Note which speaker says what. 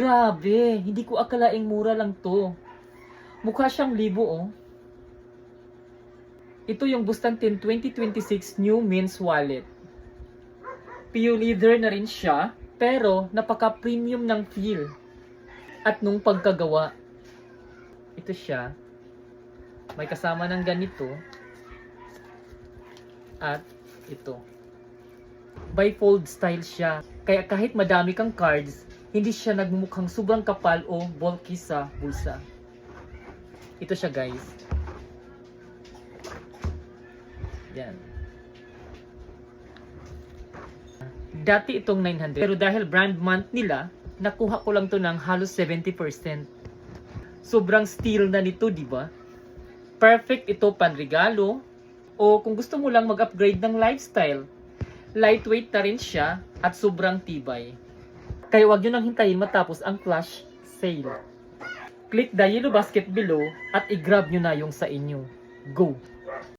Speaker 1: Grabe, hindi ko akalaing mura lang to. Mukha siyang libo oh. Ito yung Bustantin 2026 New Men's Wallet. PU leather na rin siya, pero napaka-premium ng feel. At nung pagkagawa, ito siya. May kasama ng ganito. At ito. Bifold style siya. Kaya kahit madami kang cards, hindi siya nagmumukhang sobrang kapal o bulky sa bulsa. Ito siya guys. Yan. Dati itong 900 pero dahil brand month nila, nakuha ko lang to ng halos 70%. Sobrang steal na nito, di ba? Perfect ito panregalo o kung gusto mo lang mag-upgrade ng lifestyle. Lightweight na rin siya at sobrang tibay. Kaya wag nyo nang hintayin matapos ang flash sale. Click the yellow basket below at i-grab nyo na yung sa inyo. Go!